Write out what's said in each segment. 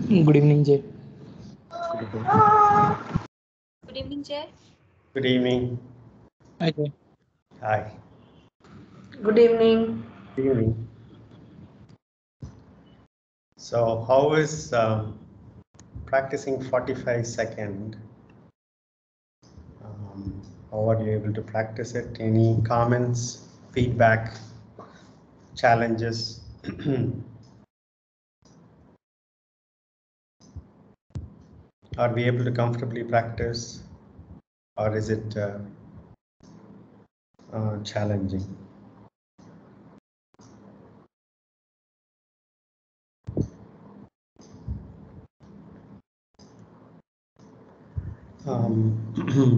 Good evening, Jay. Good evening, Jay. Good evening. Hi, Jay. Hi. Good evening. Good evening. So, how is practicing 45-second? How are you able to practice it? Any comments, feedback, challenges? Are we able to comfortably practice, or is it challenging?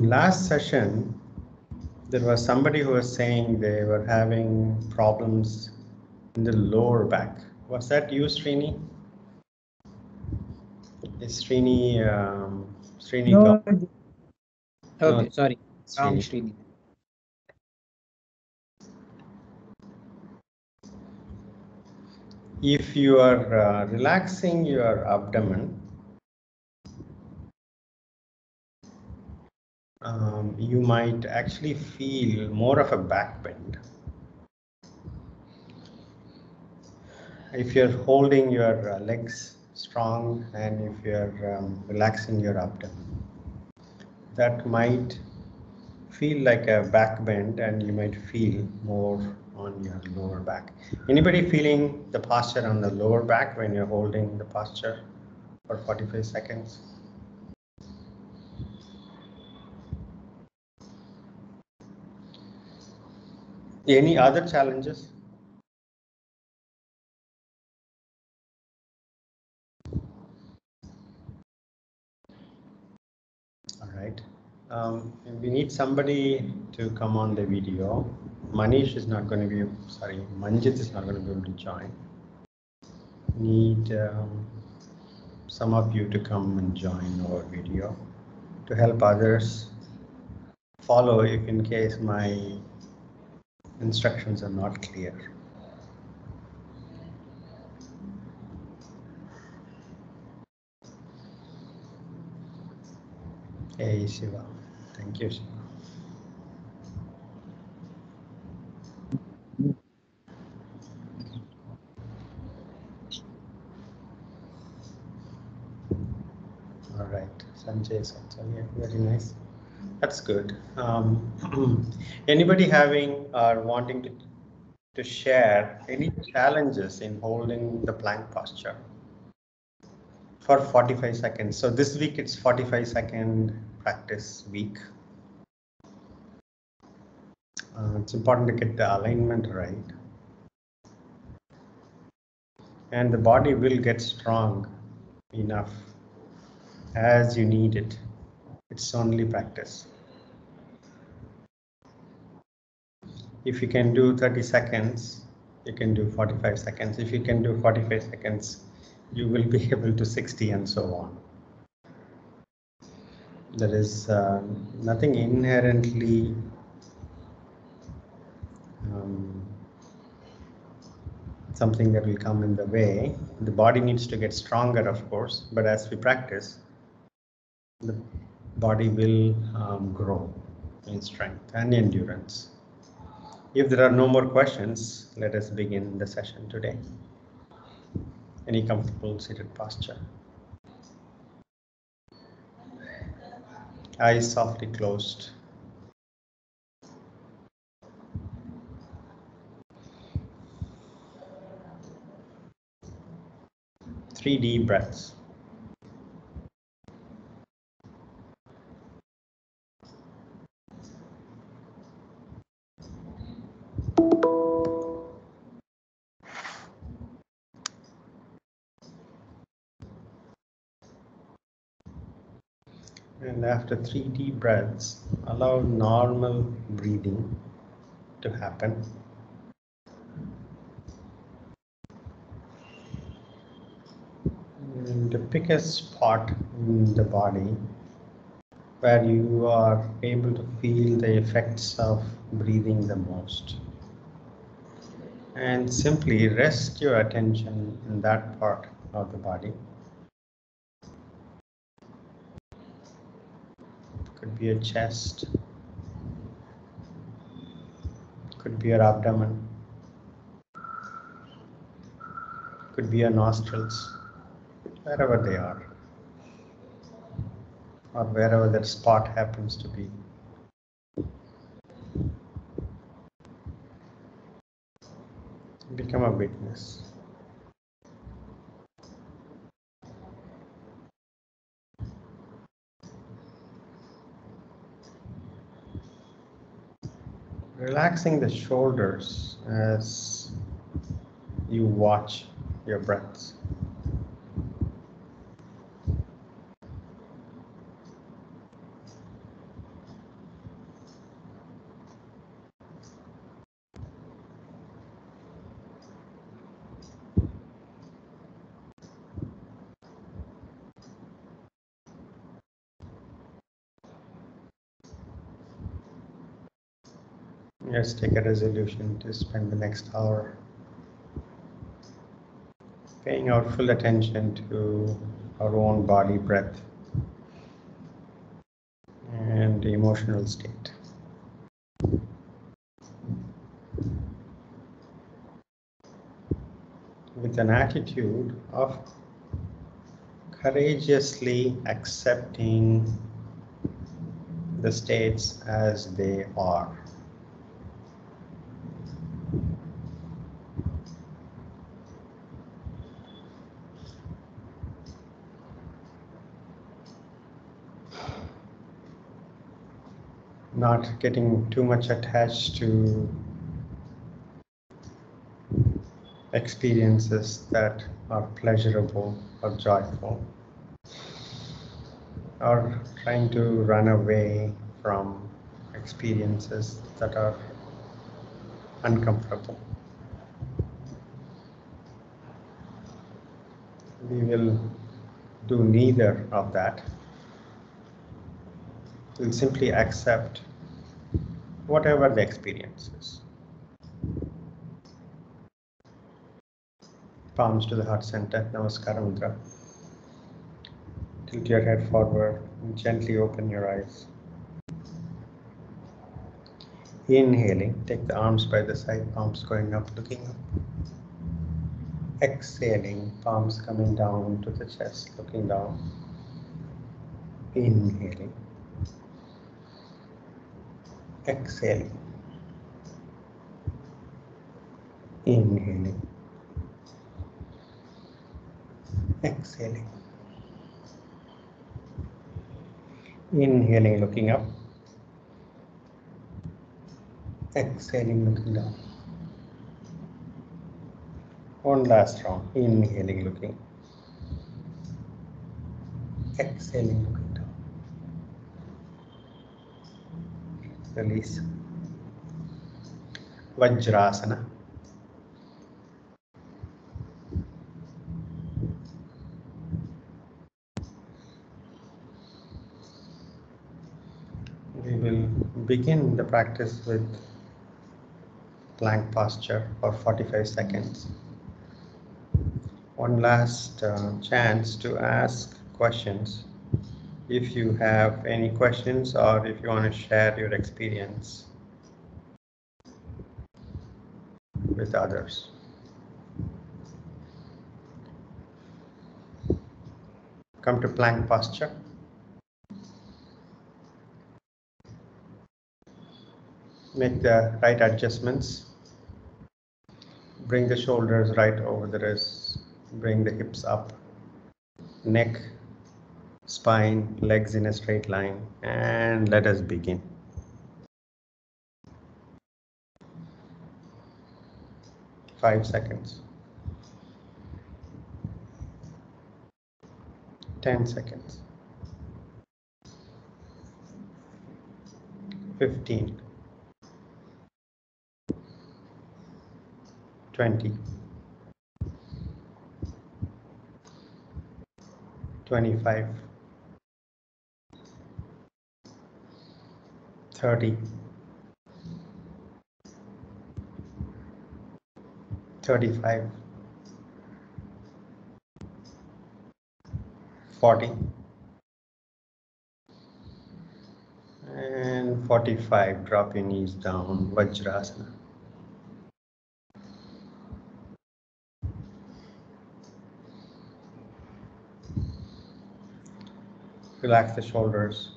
Last session, there was somebody who was saying they were having problems in the lower back. Was that you, Srini? Is Srini? Srini? No, No, okay, sorry. Wrong, Srini. Srini. If you are relaxing your abdomen, you might actually feel more of a back bend. If you're holding your legs strong and if you're relaxing your abdomen, that might feel like a back bend and you might feel more on your lower back. Anybody feeling the posture on the lower back when you're holding the posture for 45 seconds? Any other challenges? All right. We need somebody to come on the video. Manish is not going to be, sorry, Manjit is not going to be able to join. Need some of you to come and join our video to help others follow if in case my instructions are not clear. Hey Shiva, thank you Shiva. All right, Sanjay is also here, very nice. That's good. Anybody having or wanting to share any challenges in holding the plank posture for 45 seconds? So this week it's 45-second practice week. It's important to get the alignment right. And the body will get strong enough as you need it. It's only practice. If you can do 30 seconds, you can do 45 seconds. If you can do 45 seconds, you will be able to 60 and so on. There is nothing inherently something that will come in the way. The body needs to get stronger, of course, but as we practice, the body will grow in strength and endurance. If there are no more questions, let us begin the session today. Any comfortable seated posture. Eyes softly closed. Three deep breaths. And after 3 deep breaths, allow normal breathing to happen. And pick a spot in the body where you are able to feel the effects of breathing the most. And simply rest your attention in that part of the body. Could be your chest, could be your abdomen, could be your nostrils, wherever they are, or wherever that spot happens to be. Become a witness. Relaxing the shoulders as you watch your breaths. Let's take a resolution to spend the next hour paying our full attention to our own body breath and emotional state. With an attitude of courageously accepting the states as they are. Not getting too much attached to experiences that are pleasurable or joyful, or trying to run away from experiences that are uncomfortable. We will do neither of that. We'll simply accept whatever the experience is. Palms to the heart center, Namaskara Mudra. Tilt your head forward and gently open your eyes. Inhaling, take the arms by the side, palms going up, looking up. Exhaling, palms coming down to the chest, looking down. Inhaling. Exhaling. Inhaling. Exhaling. Inhaling, looking up. Exhaling, looking down. One last round. Inhaling, looking. Exhaling, looking down. Release. Vajrasana. We will begin the practice with plank posture for 45 seconds. One last chance to ask questions. If you have any questions or if you want to share your experience with others. Come to plank posture. Make the right adjustments. Bring the shoulders right over the wrists. Bring the hips up. Neck, spine, legs in a straight line. And let us begin. Five seconds. 10 seconds. 15. 20. 25. 30. 35. 40. 45, drop your knees down, Vajrasana. Relax the shoulders.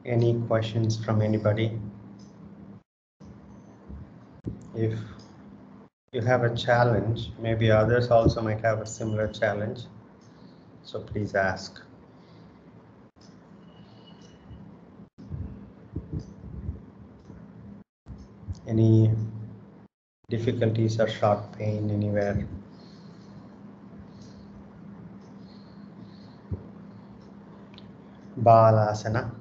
Any questions from anybody? If you have a challenge, maybe others also might have a similar challenge, so please ask. Any difficulties or sharp pain anywhere? Balasana.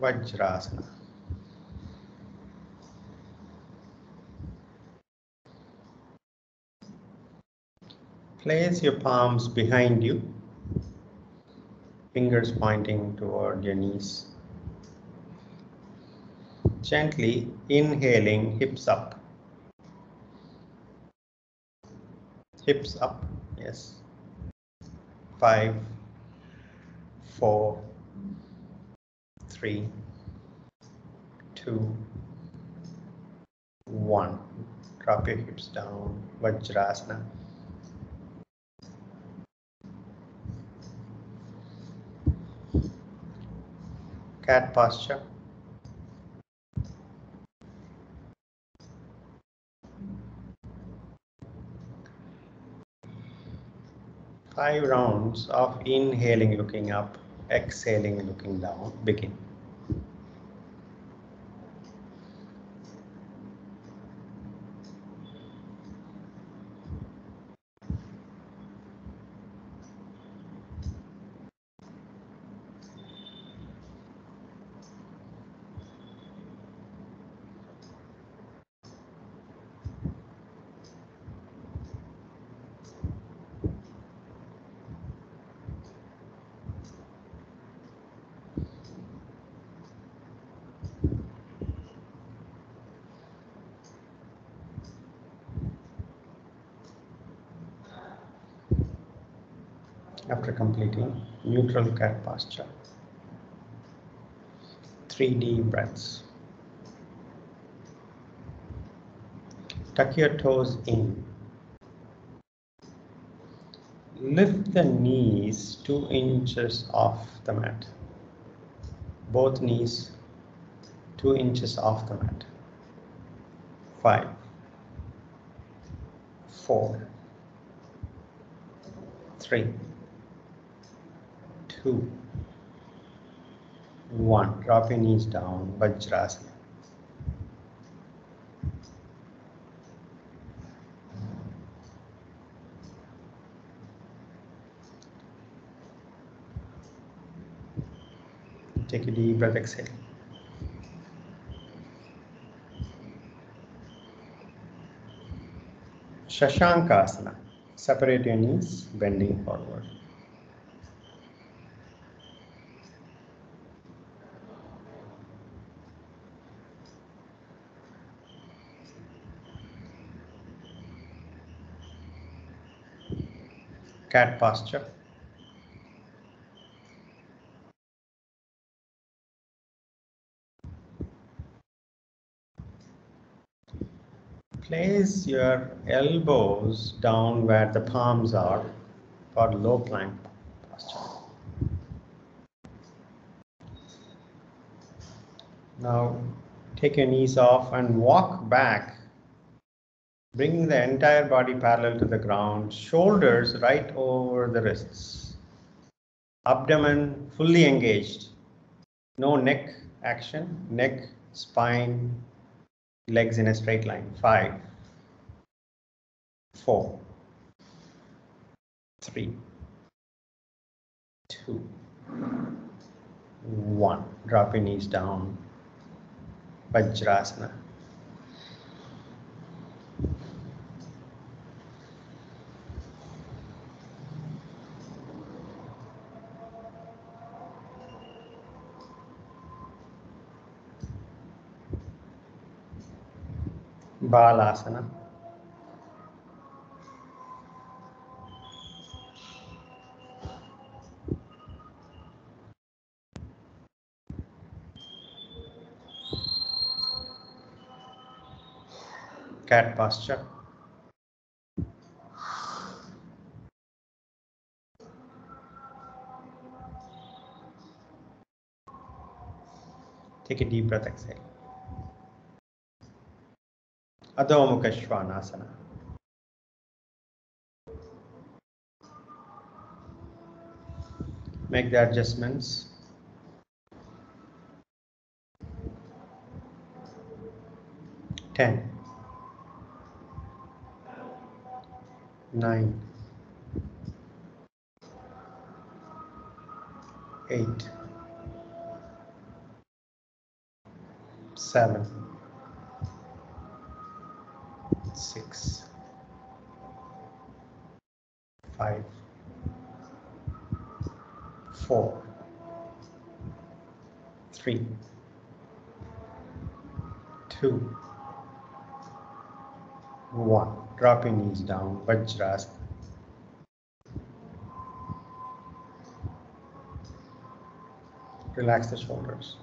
Vajrasana. Place your palms behind you, fingers pointing toward your knees. Gently inhaling, hips up. Hips up, yes. 5, 4, 3, 2, 1. Drop your hips down, Vajrasana. Cat posture. Five rounds of inhaling, looking up, exhaling, looking down. Begin. After completing neutral cat posture, 3 deep breaths. Tuck your toes in. Lift the knees 2 inches off the mat. Both knees 2 inches off the mat. 5, 4, 3, 2, 1. Drop your knees down, Vajrasana. Take a deep breath, exhale. Shashankasana. Separate your knees, bending forward. Cat posture. Place your elbows down where the palms are for low plank posture. Now take your knees off and walk back, bringing the entire body parallel to the ground, shoulders right over the wrists. Abdomen fully engaged. No neck action, neck, spine, legs in a straight line. 5, 4, 3, 2, 1. Drop your knees down. Vajrasana. Balasana. Cat posture. Take a deep breath, exhale. Adho Mukha Svanasana. Make the adjustments. 10, 9, 8, 7, 6, 5, 4, 3, 2, 1. Drop your knees down, Vajrasana. Relax the shoulders.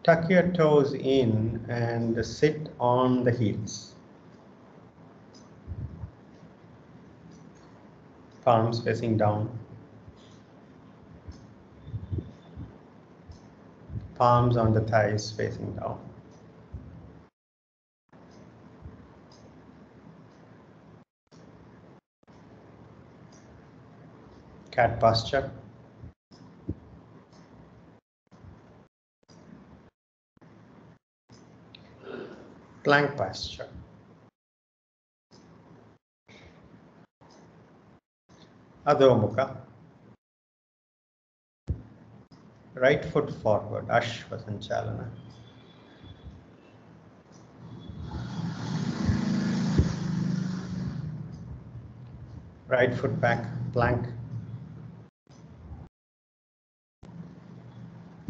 Tuck your toes in and sit on the heels. Palms facing down. Palms on the thighs facing down. Cat posture. Plank posture. Adho Mukha. Right foot forward, Ashwa Sanchalana. Right foot back, plank.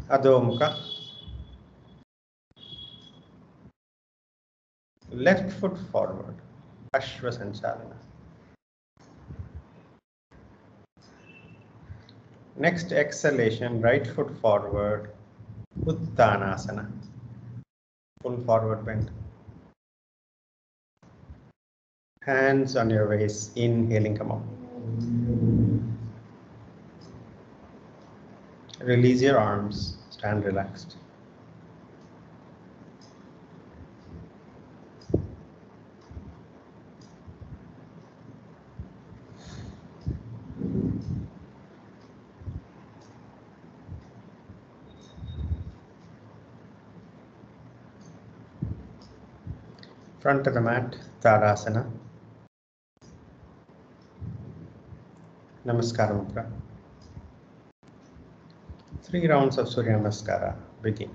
Adho Mukha. Left foot forward, Ashwa Sanchalana. Next exhalation, right foot forward, Uttanasana. Full forward bend. Hands on your waist, inhaling, come up. Release your arms, stand relaxed. Front of the mat, Tadasana. Namaskara Mudra. 3 rounds of Surya Namaskara. Begin.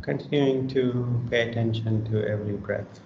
Continuing to pay attention to every breath.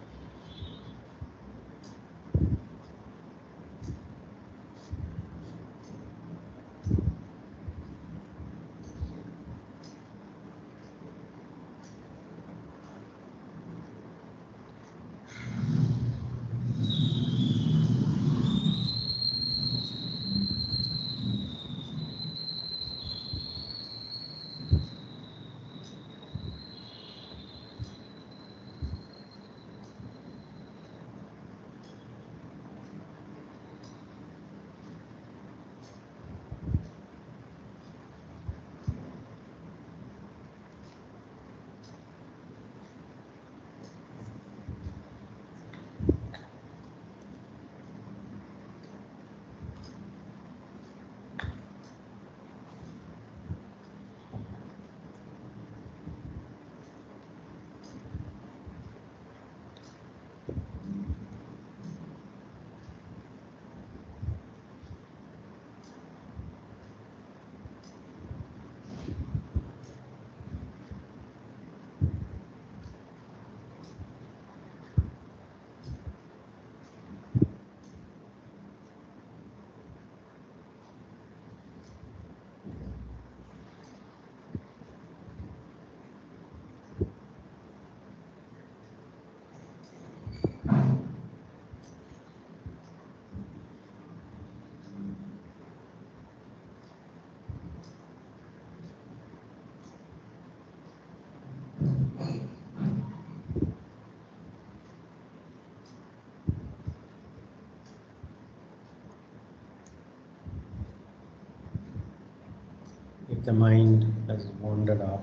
the mind has wandered off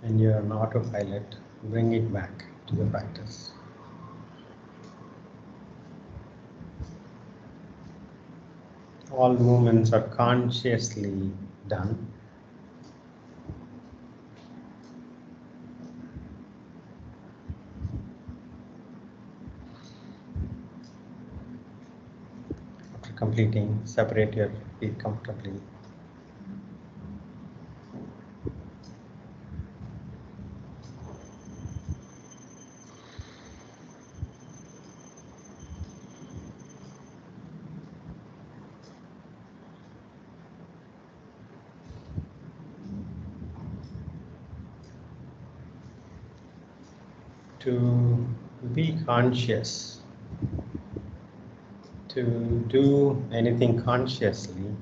and you're on autopilot, bring it back to the practice. All movements are consciously done. After completing, separate your feet comfortably. To be conscious, to do anything consciously,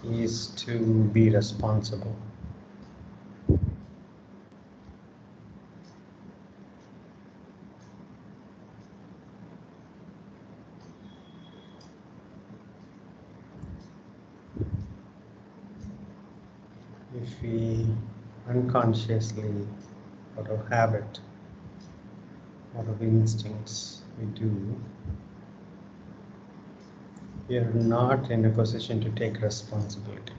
is to be responsible. If we unconsciously, out of habit, out of instincts, we do, we are not in a position to take responsibility.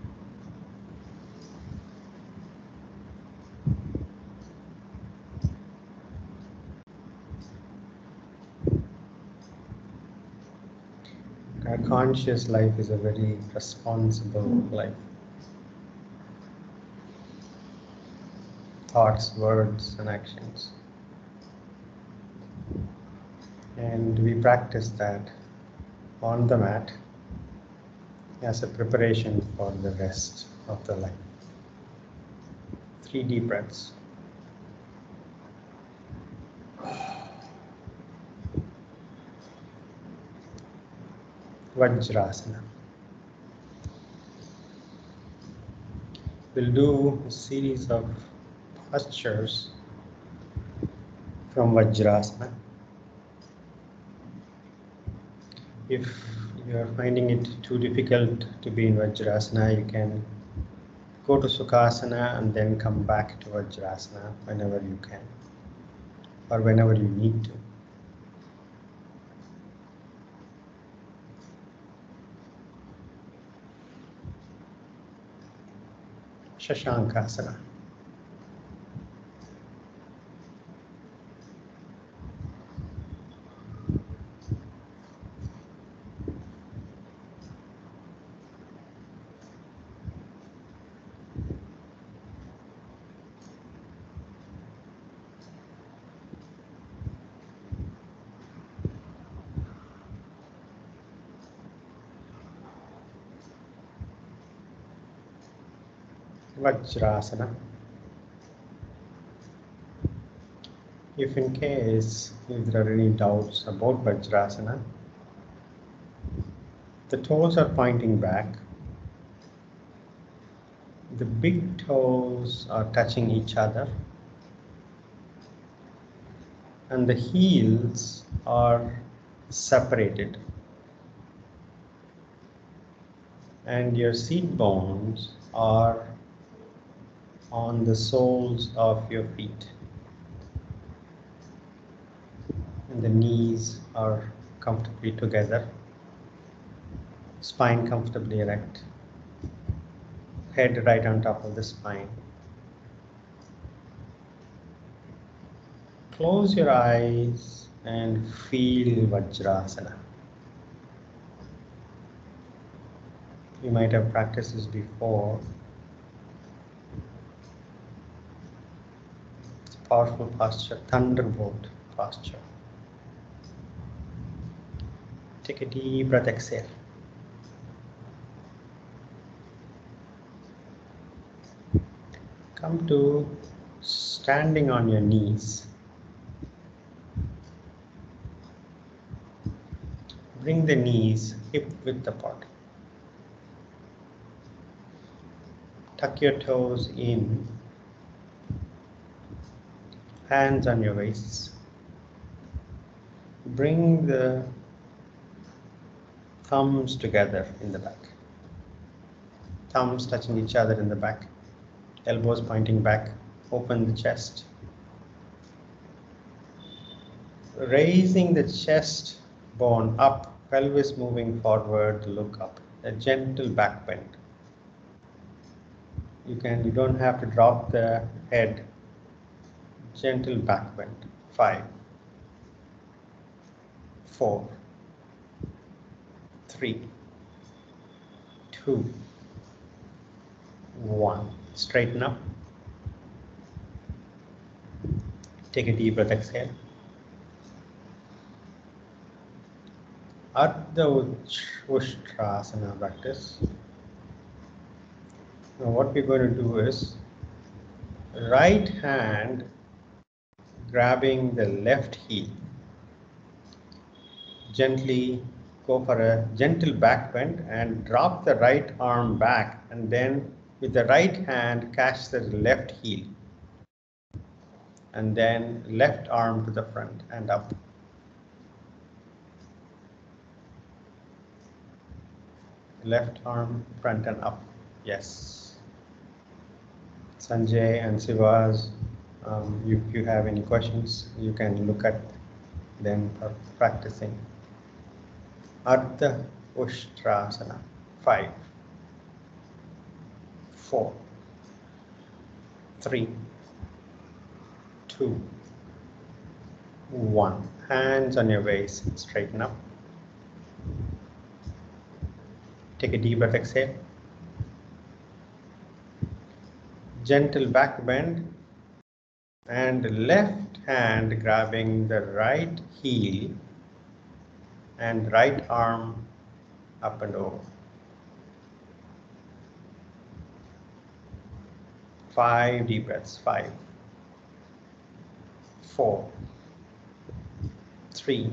Our conscious life is a very responsible life. Thoughts, words, and actions. And we practice that on the mat as a preparation for the rest of the life. 3 deep breaths. Vajrasana. We'll do a series of postures from Vajrasana. If you are finding it too difficult to be in Vajrasana, you can go to Sukhasana and then come back to Vajrasana whenever you can, or whenever you need to. Shashankasana. Vajrasana. If in case if there are any doubts about Vajrasana, the toes are pointing back. The big toes are touching each other. And the heels are separated. And your seat bones are on the soles of your feet. And the knees are comfortably together. Spine comfortably erect. Head right on top of the spine. Close your eyes and feel Vajrasana. You might have practiced this before. It's a powerful posture, thunderbolt posture. Take a deep breath, exhale. Come to standing on your knees. Bring the knees hip width apart. Tuck your toes in. Hands on your waists. Bring the thumbs together in the back. thumbs touching each other in the back, elbows pointing back, open the chest. Raising the chest bone up, pelvis moving forward, look up, a gentle back bend. You don't have to drop the head, gentle back bend. 5, 4, 3, 2, 1. Straighten up. Take a deep breath, exhale. Ardha Vajrasana practice. Now what we're going to do is right hand grabbing the left heel. Gently go for a gentle back bend and drop the right arm back, and then with the right hand catch the left heel, and then left arm to the front and up. Left arm front and up. Yes. Sanjay and Sivas, if you have any questions, you can look at them for practicing. Ardha Vajrasana. 5, 4, 3, 2, 1. Hands on your waist, straighten up. Take a deep breath, exhale. Gentle back bend and left hand grabbing the right heel and right arm up and over. 5 deep breaths. 5, 4, 3,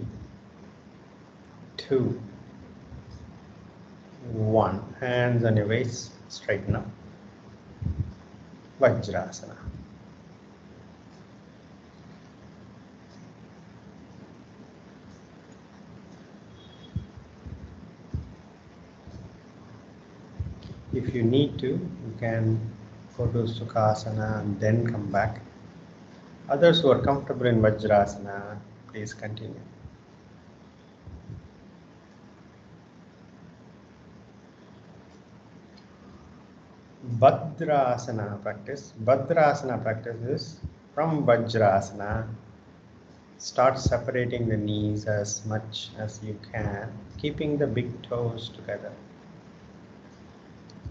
2, 1. Hands on your waist, straighten up. Vajrasana. If you need to, you can go to Sukhasana and then come back. Others who are comfortable in Vajrasana, please continue. Bhadrasana practice. Bhadrasana practice is from Vajrasana. Start separating the knees as much as you can, keeping the big toes together.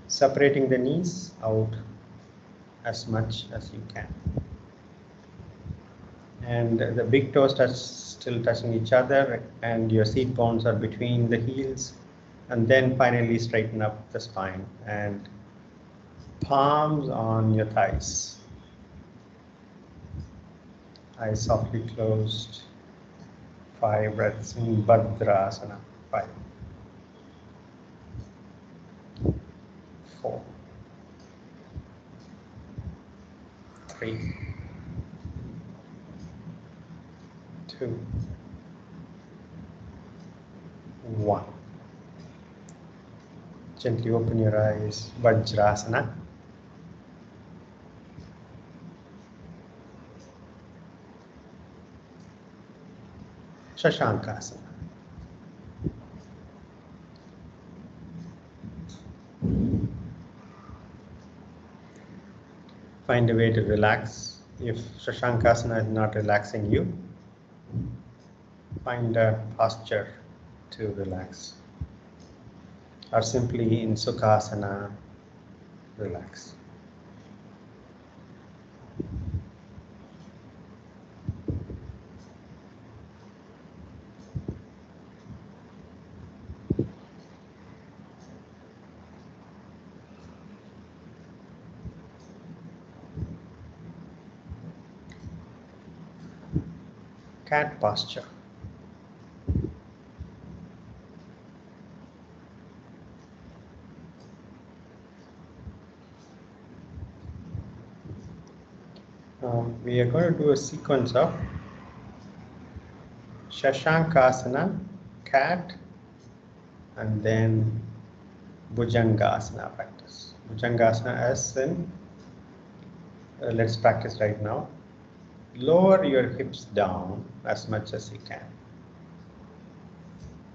Separating the knees out as much as you can. And the big toes still touching each other, and your seat bones are between the heels. And then finally straighten up the spine and palms on your thighs. Eyes softly closed. 5 breaths in Bhadrasana. 5, 4, 3, 2, 1. Gently open your eyes. Vajrasana. Shashankasana. Find a way to relax. If Shashankasana is not relaxing you, find a posture to relax. Or simply in Sukhasana, relax. Cat posture. We are going to do a sequence of Shashankasana, cat, and then Bhujangasana practice. Bhujangasana as in, let's practice right now. Lower your hips down as much as you can.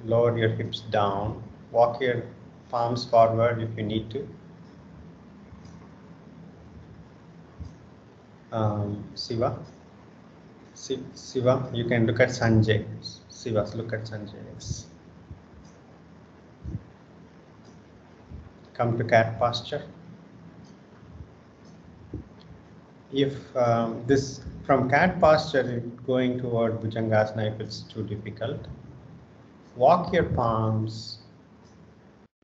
Lower your hips down. Walk your palms forward if you need to. Siva, Siva, you can look at Sanjay. Siva, look at Sanjay. Yes. Come to cat posture. If this from cat posture going toward Bhujangasana, if it's too difficult, walk your palms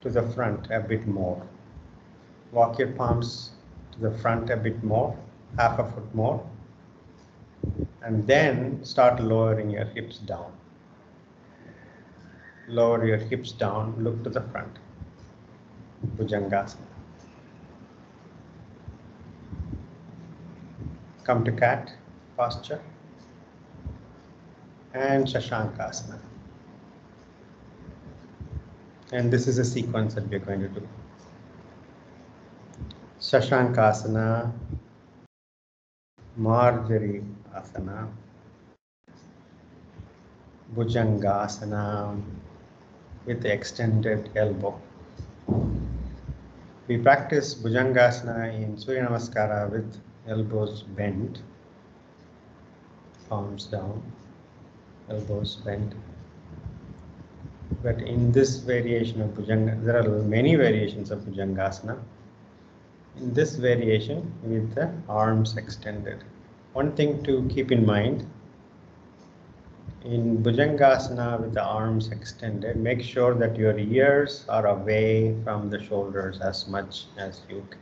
to the front a bit more. Walk your palms to the front a bit more, half a foot more, and then start lowering your hips down. Lower your hips down, look to the front. Bhujangasana. Come to cat posture and Shashankasana. And this is a sequence that we're going to do. Shashankasana, Marjari Asana, Bhujangasana with the extended elbow. We practice Bhujangasana in Surya Namaskara with elbows bent, palms down, elbows bent. But in this variation of Bhujangasana, there are many variations of Bhujangasana. In this variation, with the arms extended. One thing to keep in mind, in Bhujangasana with the arms extended, make sure that your ears are away from the shoulders as much as you can.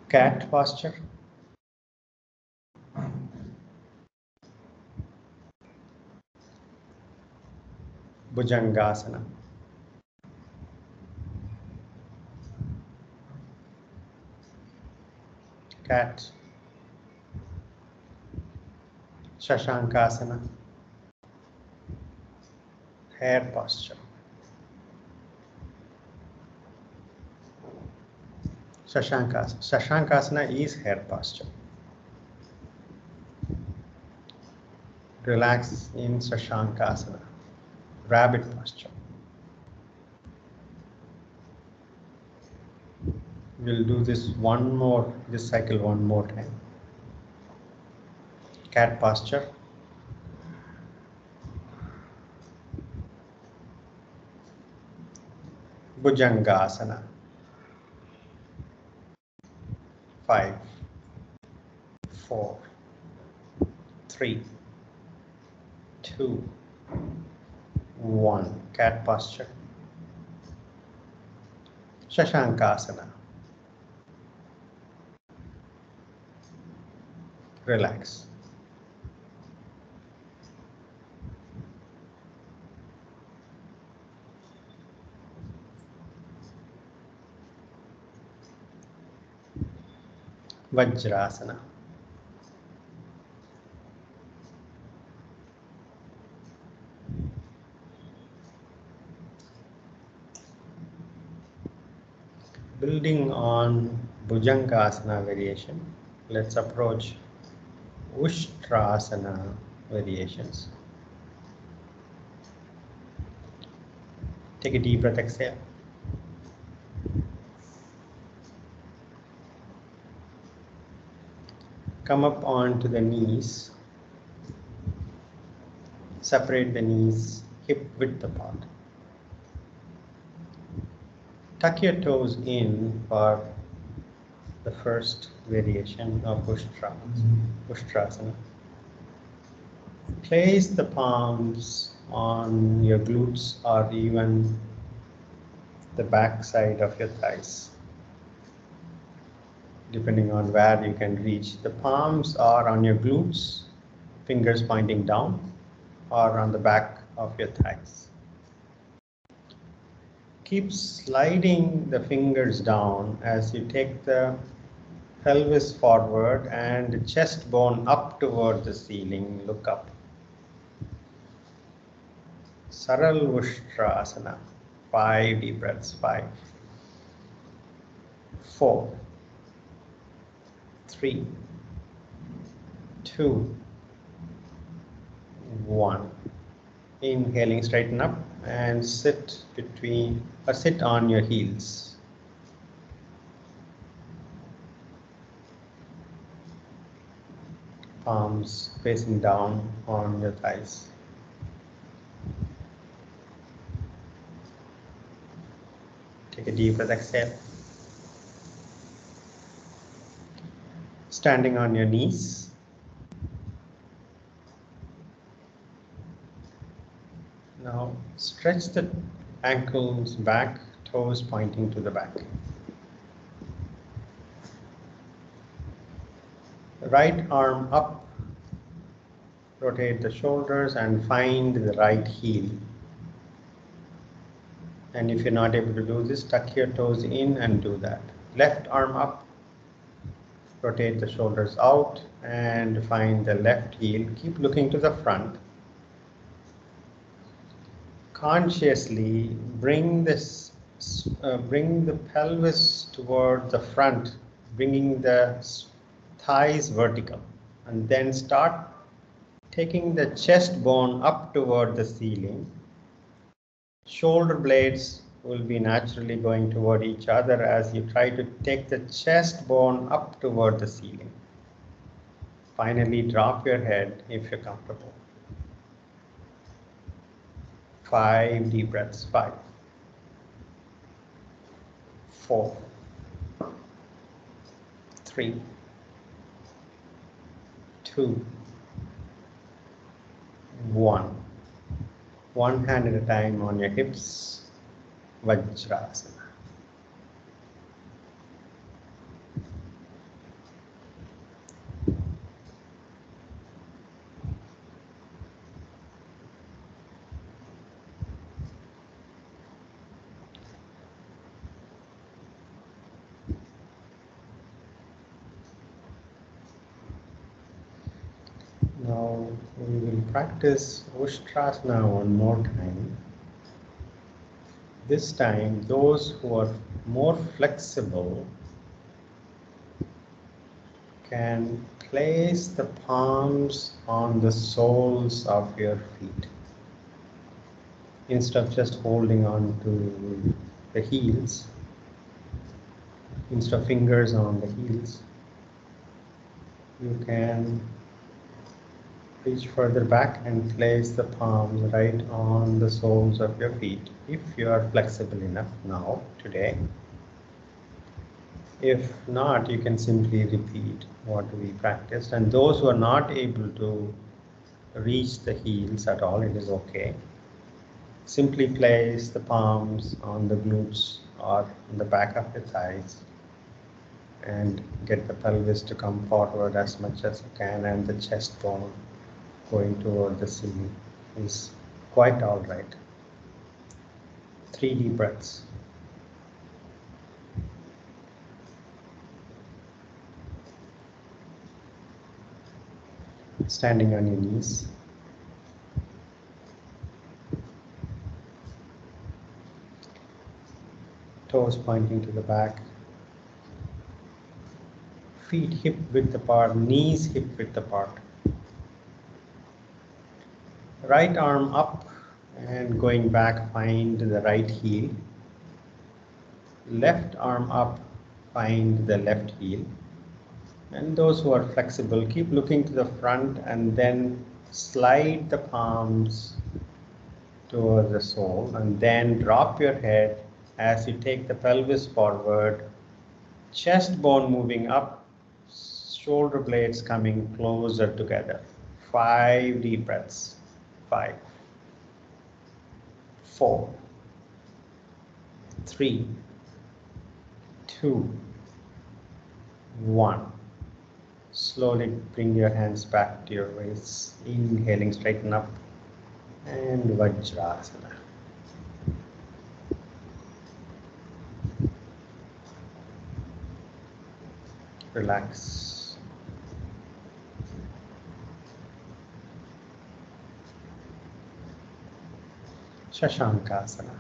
Cat posture. Bhujangasana. Cat. Shashankasana. Hair posture. Shashankasana. Shashankasana is hair posture. Relax in Shashankasana. Rabbit posture. We'll do this cycle one more time. Cat posture. Bhujangasana. 5, 4, 3, 2, 1. Cat posture. Shashankasana. Relax. Vajrasana. Building on Bhujangasana variation, let's approach Ushtrasana variations. Take a deep breath, exhale. Come up onto the knees. Separate the knees hip width apart. Tuck your toes in for the first variation of Ushtrasana. Place the palms on your glutes or even the back side of your thighs, depending on where you can reach. The palms are on your glutes, fingers pointing down, or on the back of your thighs. Keep sliding the fingers down as you take the pelvis forward and the chest bone up toward the ceiling. Look up. Saral Ushtrasana. 5 deep breaths. 5, 4, 3, 2, 1. Inhaling, straighten up and sit on your heels. Palms facing down on your thighs. Take a deep breath, exhale. Standing on your knees. Now stretch the ankles back, toes pointing to the back. Right arm up, rotate the shoulders and find the right heel. And if you're not able to do this, tuck your toes in and do that. Left arm up, rotate the shoulders out and find the left heel. Keep looking to the front. Consciously bring the pelvis toward the front, bringing the thighs vertical, and then start taking the chest bone up toward the ceiling. Shoulder blades will be naturally going toward each other as you try to take the chest bone up toward the ceiling. Finally, drop your head if you're comfortable. 5 deep breaths. 5, 4, 3, 2, 1. One hand at a time on your hips. Vajrasana. Now we will practice Ustrasana one more time. This time, those who are more flexible can place the palms on the soles of your feet. Instead of just holding on to the heels, instead of fingers on the heels, you can reach further back and place the palms right on the soles of your feet if you are flexible enough now, today. If not, you can simply repeat what we practiced. And those who are not able to reach the heels at all, it is okay. Simply place the palms on the glutes or on the back of the thighs and get the pelvis to come forward as much as you can, and the chest bone going toward the ceiling is quite all right. 3 deep breaths. Standing on your knees. Toes pointing to the back. Feet hip width apart, knees hip width apart. Right arm up and going back, find the right heel. Left arm up, find the left heel. And those who are flexible, keep looking to the front and then slide the palms towards the sole, and then drop your head as you take the pelvis forward, chest bone moving up, shoulder blades coming closer together. 5 deep breaths. 5, 4, 3, 2, 1. Slowly bring your hands back to your waists. Inhaling, straighten up, and Vajrasana. Relax. Shashankasana.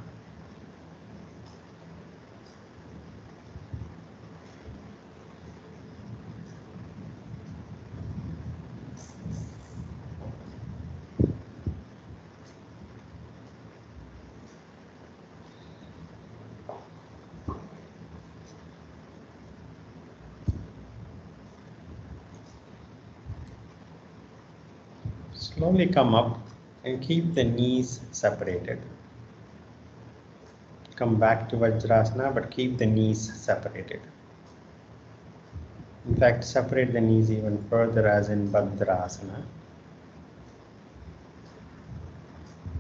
Slowly come up and keep the knees separated. Come back to Vajrasana, but keep the knees separated. In fact, separate the knees even further as in Bhadrasana.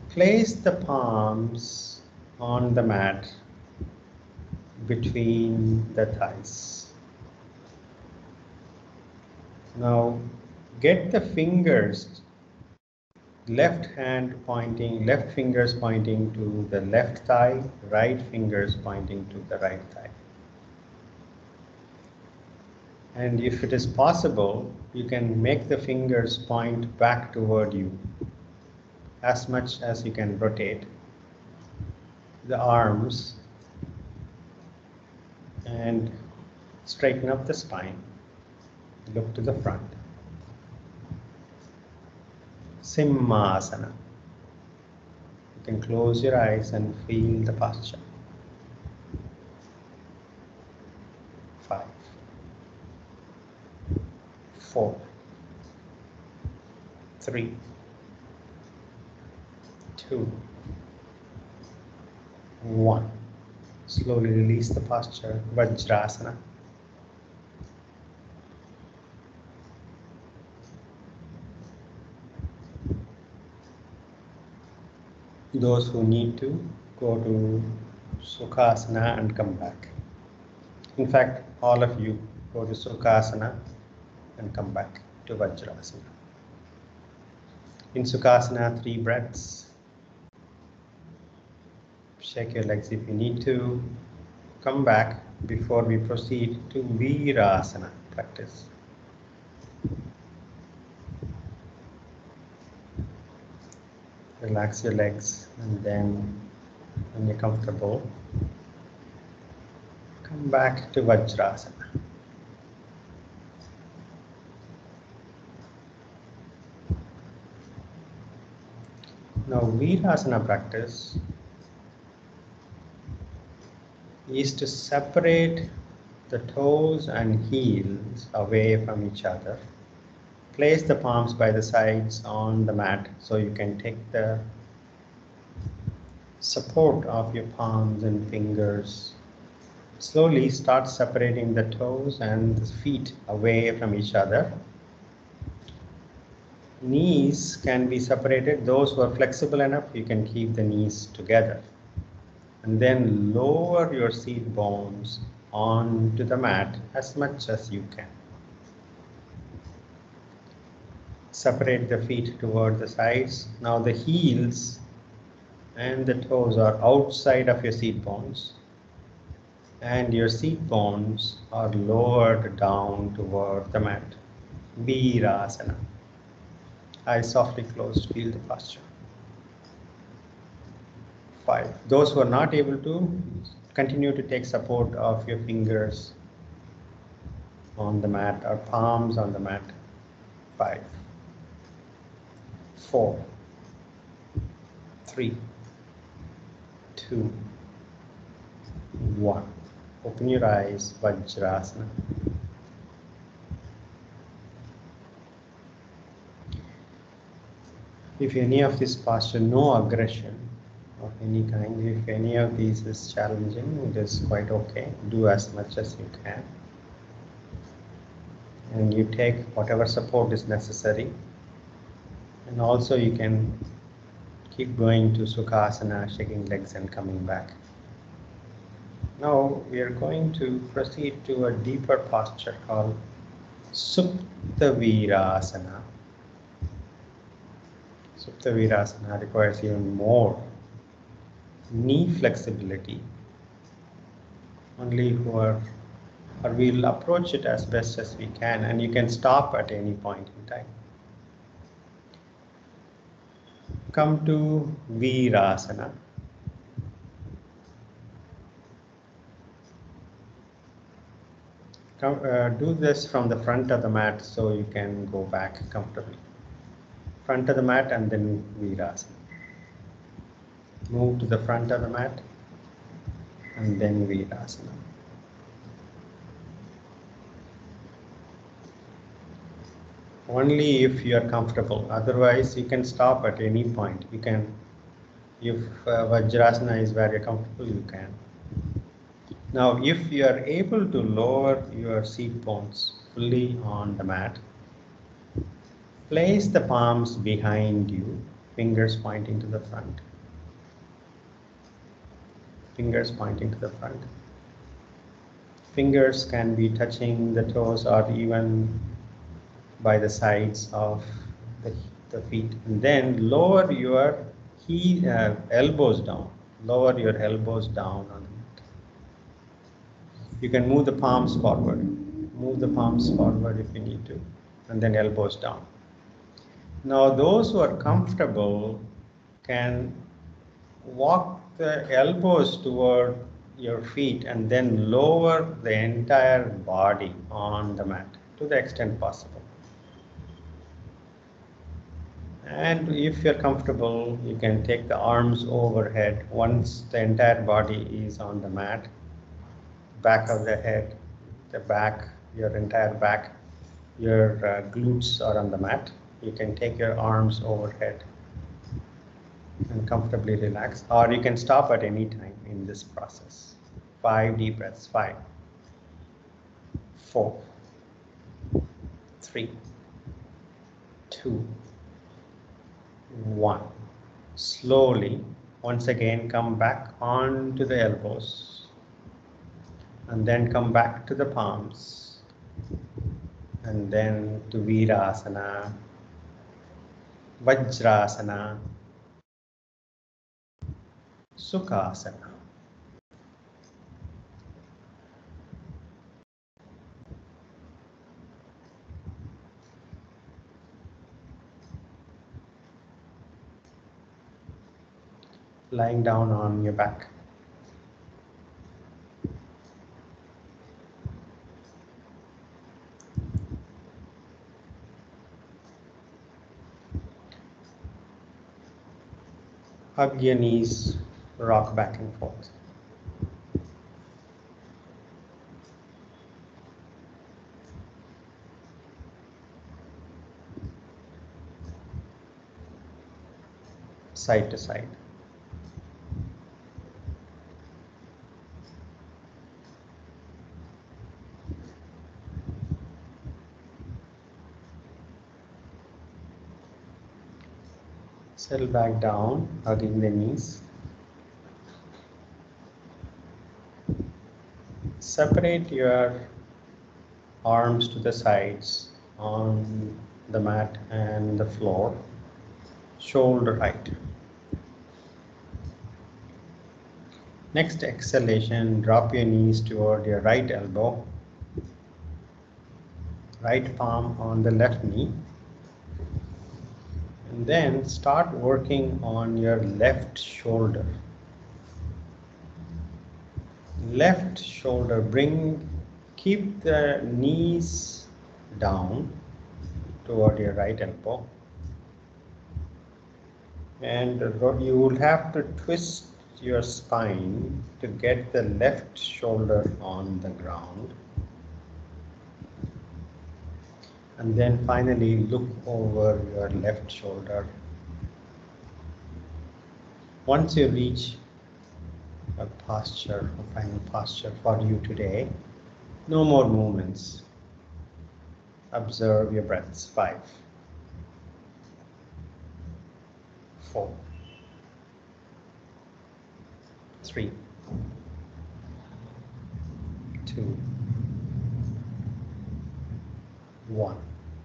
Place the palms on the mat between the thighs. Now get the fingers, left fingers pointing to the left thigh, right fingers pointing to the right thigh. And if it is possible, you can make the fingers point back toward you as much as you can rotate the arms and straighten up the spine. Look to the front. Simhasana. You can close your eyes and feel the posture. 5, 4, 3, 2, 1. Slowly release the posture, Vajrasana. Those who need to, go to Sukhasana and come back. In fact, all of you go to Sukhasana and come back to Vajrasana. In Sukhasana, 3 breaths. Shake your legs if you need to. Come back before we proceed to Veerasana practice. Relax your legs, and then when you're comfortable, come back to Vajrasana. Now, Veerasana practice is to separate the toes and heels away from each other. Place the palms by the sides on the mat so you can take the support of your palms and fingers. Slowly start separating the toes and the feet away from each other. Knees can be separated. Those who are flexible enough, you can keep the knees together. And then lower your seat bones onto the mat as much as you can. Separate the feet toward the sides. Now the heels and the toes are outside of your seat bones, and your seat bones are lowered down toward the mat. Veerasana. Eyes softly closed, feel the posture. 5. Those who are not able to, continue to take support of your fingers on the mat or palms on the mat. 5, 4, 3, 2, 1. Open your eyes, Vajrasana. If any of this posture, no aggression of any kind, if any of these is challenging, it is quite okay. Do as much as you can. And you take whatever support is necessary. And also you can keep going to Sukhasana, shaking legs and coming back. Now we are going to proceed to a deeper posture called Supraverasana. Supraverasana requires even more knee flexibility. Only who are, or we'll approach it as best as we can, and you can stop at any point in time. Come to Veerasana. Do this from the front of the mat so you can go back comfortably. Front of the mat and then Veerasana. Move to the front of the mat and then Veerasana. Only if you are comfortable. Otherwise, you can stop at any point. You can, if Vajrasana is where you're comfortable, you can. Now, if you are able to lower your seat bones fully on the mat, place the palms behind you, fingers pointing to the front. Fingers pointing to the front. Fingers can be touching the toes or even by the sides of the feet. And then lower your elbows down. Lower your elbows down on the mat. You can move the palms forward. Move the palms forward if you need to. And then elbows down. Now those who are comfortable can walk the elbows toward your feet and then lower the entire body on the mat to the extent possible. And if you're comfortable, you can take the arms overhead once the entire body is on the mat, back of the head, the back, your entire back, your glutes are on the mat. You can take your arms overhead and comfortably relax, or you can stop at any time in this process. 5 deep breaths. 5, 4, 3, 2, 1. Slowly, once again, come back onto the elbows and then come back to the palms and then to Veerasana, Vajrasana, Sukhasana. Lying down on your back. Hug your knees, rock back and forth. Side to side. Settle back down, hugging the knees. Separate your arms to the sides on the mat and the floor, shoulder height. Next exhalation, drop your knees toward your right elbow, right palm on the left knee, and then start working on your left shoulder. Left shoulder, keep the knees down toward your right elbow, and you will have to twist your spine to get the left shoulder on the ground. And then finally look over your left shoulder. Once you reach a final posture for you today, no more movements. Observe your breaths. 5, 4, 3, 2, 1.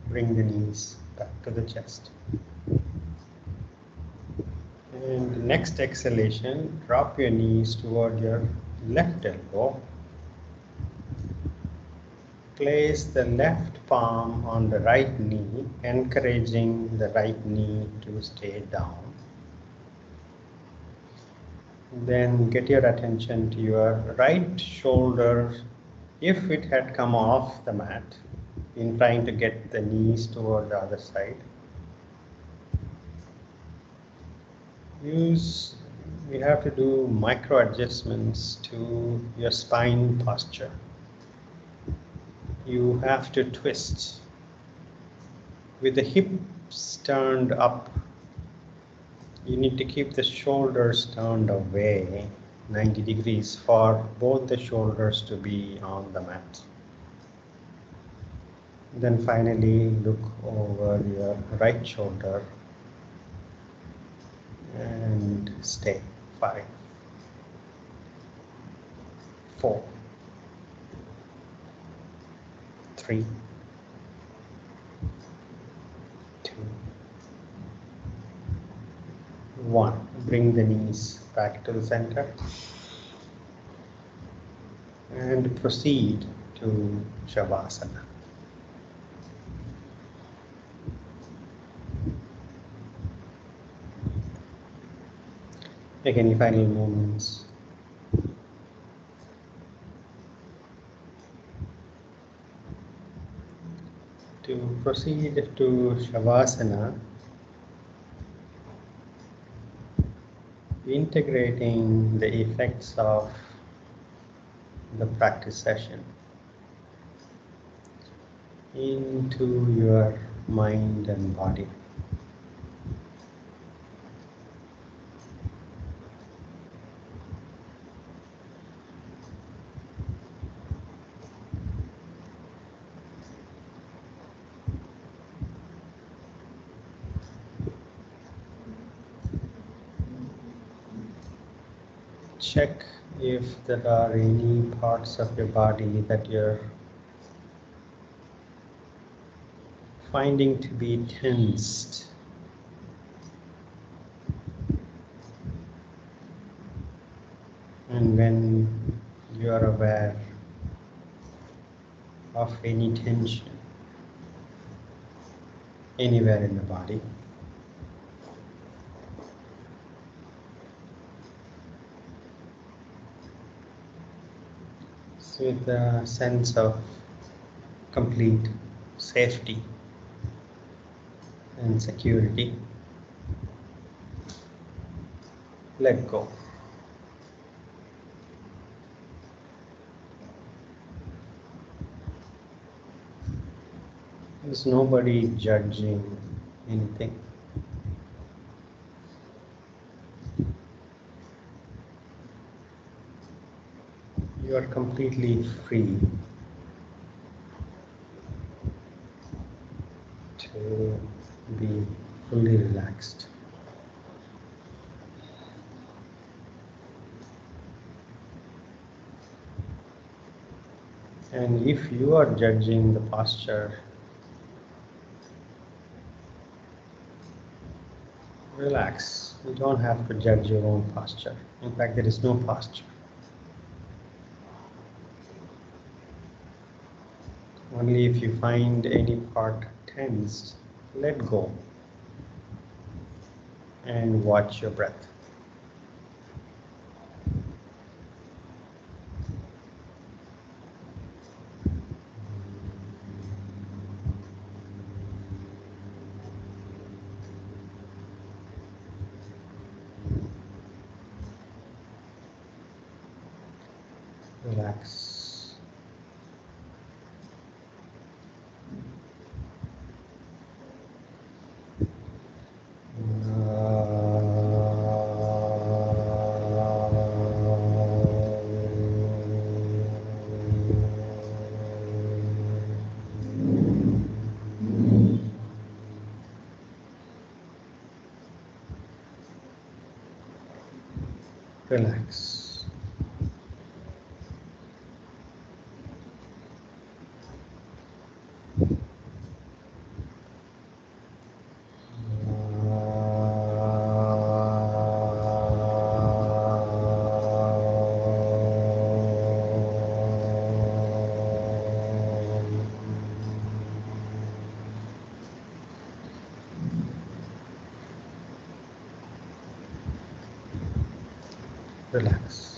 Bring the knees back to the chest. And the next exhalation, drop your knees toward your left elbow. Place the left palm on the right knee, encouraging the right knee to stay down. Then get your attention to your right shoulder. If it had come off the mat, in trying to get the knees toward the other side, we have to do micro adjustments to your spine posture. You have to twist With the hips turned up, you need to keep the shoulders turned away 90 degrees for both the shoulders to be on the mat. Then finally look over your right shoulder and stay. 5, 4, 3, 2, 1. Bring the knees back to the center and proceed to Shavasana. Make any final movements. To proceed to Shavasana, integrating the effects of the practice session into your mind and body. Check if there are any parts of your body that you're finding to be tensed. And when you are aware of any tension anywhere in the body, with a sense of complete safety and security, let go. There's nobody judging anything. You are completely free to be fully relaxed. And if you are judging the posture, relax. You don't have to judge your own posture. In fact, there is no posture. Only if you find any part tensed, let go and watch your breath. Relax. Relax. Relax.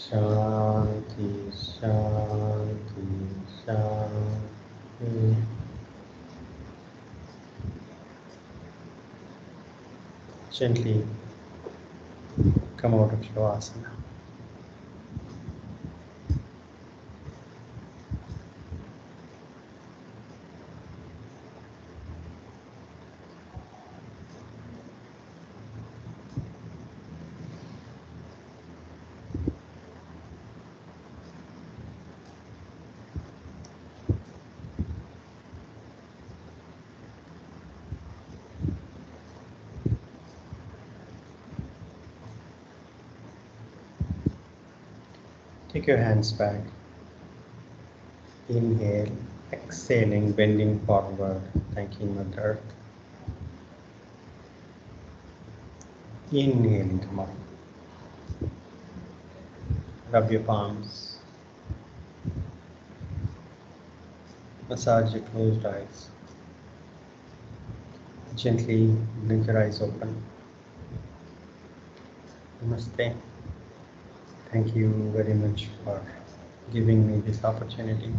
Shanti, Shanti, Shanti. Gently come out of your asana. Take your hands back. Inhale, exhaling, bending forward, thanking Mother Earth. Inhaling, come up. Rub your palms. Massage your closed eyes. Gently blink your eyes open. Namaste. Thank you very much for giving me this opportunity.